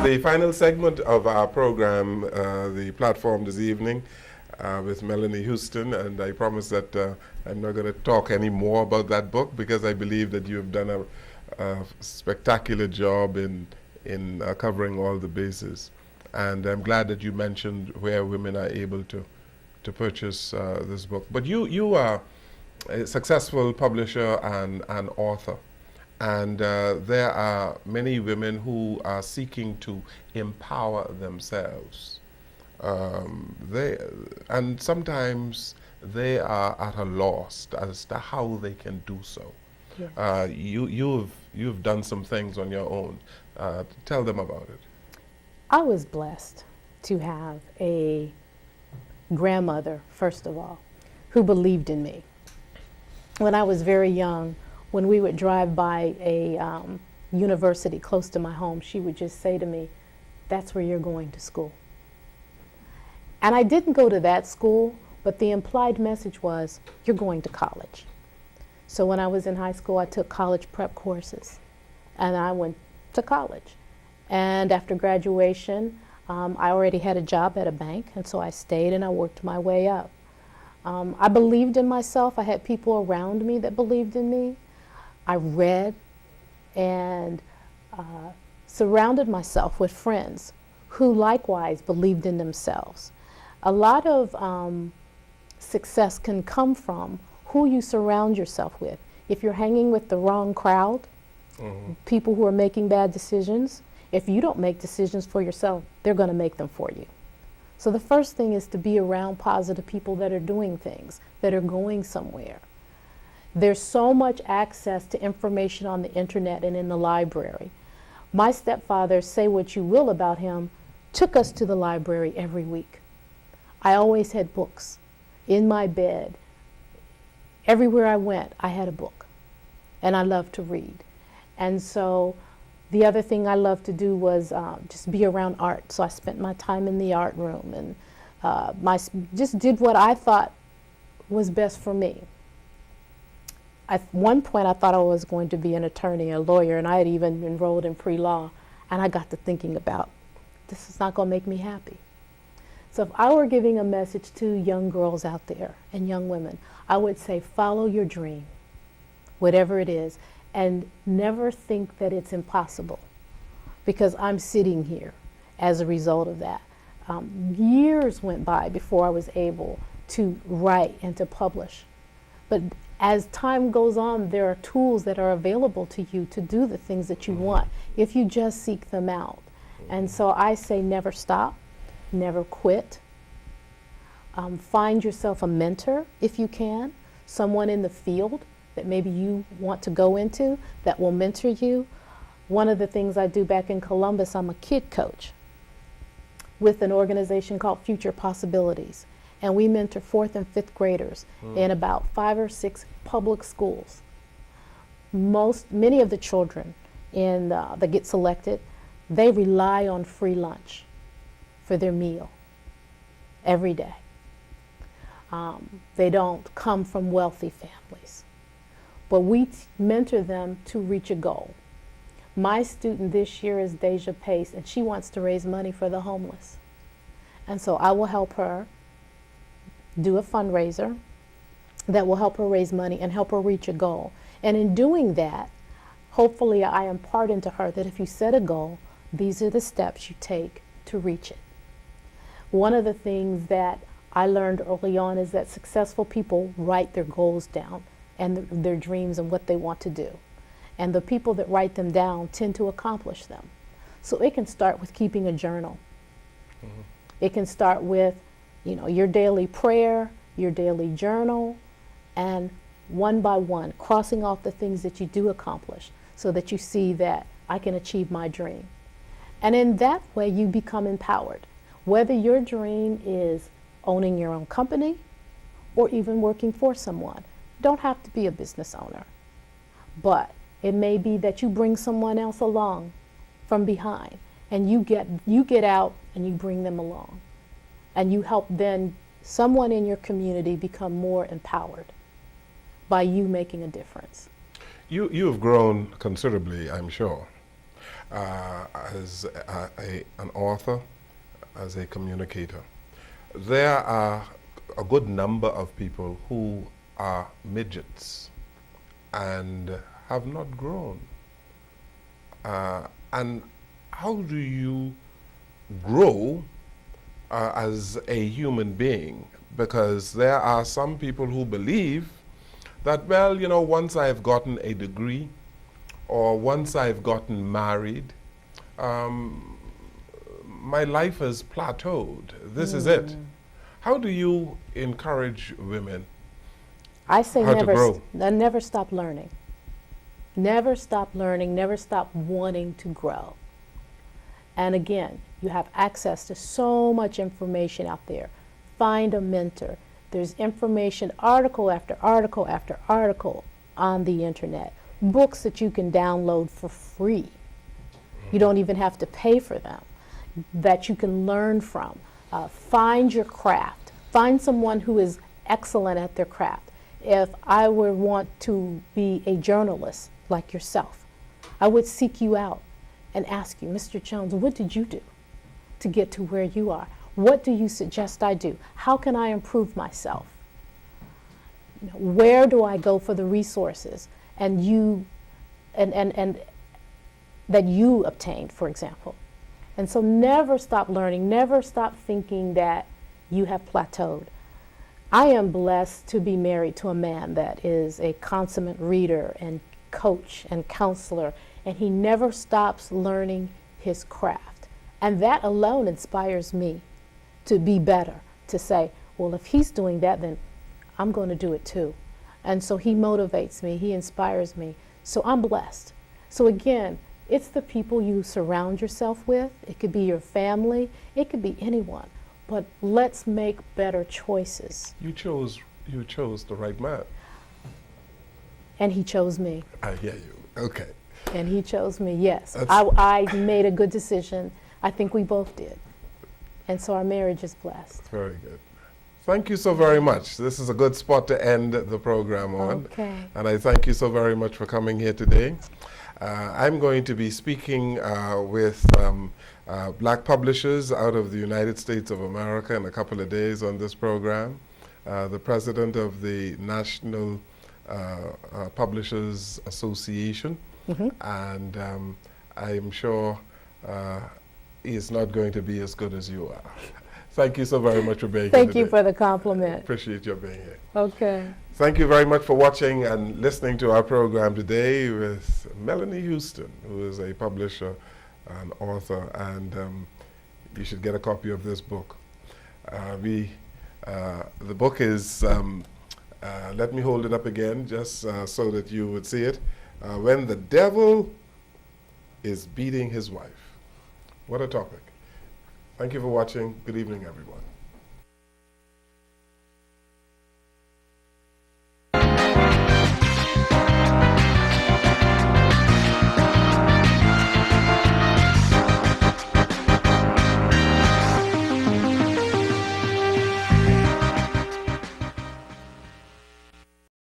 the final segment of our program, the platform this evening, with Melanie Houston, and I promise that I'm not going to talk any more about that book because I believe that you have done a spectacular job in covering all the bases. And I'm glad that you mentioned where women are able to purchase this book. But you are a successful publisher and an author. And there are many women who are seeking to empower themselves. And sometimes they are at a loss as to how they can do so. Yes. You've done some things on your own. Tell them about it. I was blessed to have a grandmother, first of all, who believed in me. When I was very young, when we would drive by a university close to my home, she would just say to me, "That's where you're going to school." And I didn't go to that school, but the implied message was, you're going to college. So when I was in high school, I took college prep courses, and I went to college. And after graduation, I already had a job at a bank, and so I stayed and I worked my way up. I believed in myself. I had people around me that believed in me. I read and surrounded myself with friends who likewise believed in themselves. A lot of success can come from who you surround yourself with. If you're hanging with the wrong crowd, people who are making bad decisions, if you don't make decisions for yourself, they're going to make them for you. So the first thing is to be around positive people that are doing things, that are going somewhere. There's so much access to information on the internet and in the library. My stepfather, say what you will about him, took us to the library every week. I always had books in my bed. Everywhere I went, I had a book, and I loved to read. And so the other thing I loved to do was just be around art. So I spent my time in the art room and just did what I thought was best for me. At one point, I thought I was going to be an attorney, a lawyer, and I had even enrolled in pre-law. And I got to thinking about, this is not going to make me happy. So if I were giving a message to young girls out there and young women, I would say follow your dream, whatever it is, and never think that it's impossible, because I'm sitting here as a result of that. Years went by before I was able to write and to publish. But as time goes on, there are tools that are available to you to do the things that you want if you just seek them out. And so I say never stop. Never quit. Find yourself a mentor if you can, someone in the field that maybe you want to go into that will mentor you. One of the things I do back in Columbus, I'm a kid coach with an organization called Future Possibilities. And we mentor 4th and 5th graders in about 5 or 6 public schools. Many of the children that get selected, they rely on free lunch for their meal every day. They don't come from wealthy families, but we mentor them to reach a goal. My student this year is Deja Pace, and she wants to raise money for the homeless. And so I will help her do a fundraiser that will help her raise money and help her reach a goal. And in doing that, hopefully I impart into her that if you set a goal, these are the steps you take to reach it. One of the things that I learned early on is that successful people write their goals down and their dreams and what they want to do. And the people that write them down tend to accomplish them. So it can start with keeping a journal. It can start with, your daily prayer, your daily journal, and one by one, crossing off the things that you do accomplish so that you see that I can achieve my dream. And in that way, you become empowered. Whether your dream is owning your own company or even working for someone, you don't have to be a business owner. But it may be that you bring someone else along from behind, and you get out and you bring them along. And you help then someone in your community become more empowered by you making a difference. You have grown considerably, I'm sure. as an author, as a communicator. There are a good number of people who are midgets and have not grown. And how do you grow as a human being? Because there are some people who believe that, well, you know, once I've gotten a degree or once I've gotten married, my life has plateaued. This is it. How do you encourage women I say how to grow? never stop learning. Never stop learning, never stop wanting to grow. And again, you have access to so much information out there. Find a mentor. There's information, article after article after article on the internet. Books that you can download for free. You don't even have to pay for them, that you can learn from. Find your craft. Find someone who is excellent at their craft. If I would want to be a journalist like yourself, I would seek you out and ask you, Mr. Jones, what did you do to get to where you are? What do you suggest I do? How can I improve myself? You know, where do I go for the resources and that you obtained, for example? And so never stop learning, never stop thinking that you have plateaued. I am blessed to be married to a man that is a consummate reader and coach and counselor, and he never stops learning his craft. And that alone inspires me to be better, to say, well, if he's doing that, then I'm going to do it too. And so he motivates me, he inspires me. So I'm blessed. So again, it's the people you surround yourself with. It could be your family, it could be anyone. But let's make better choices. You chose the right man. And he chose me. I hear you. Okay. And he chose me, yes. I made a good decision. I think we both did. And so our marriage is blessed. Very good. Thank you so very much. This is a good spot to end the program on. Okay. And I thank you so very much for coming here today. I'm going to be speaking with black publishers out of the United States of America in a couple of days on this program. The president of the National Publishers Association. And I'm sure he is not going to be as good as you are. Thank you so very much for being here Thank you today. for the compliment. Appreciate your being here. Okay. Thank you very much for watching and listening to our program today with Melanie Houston, who is a publisher and author, and you should get a copy of this book. The book is, let me hold it up again just so that you would see it. When the Devil is Beating His Wife. What a topic. Thank you for watching. Good evening, everyone.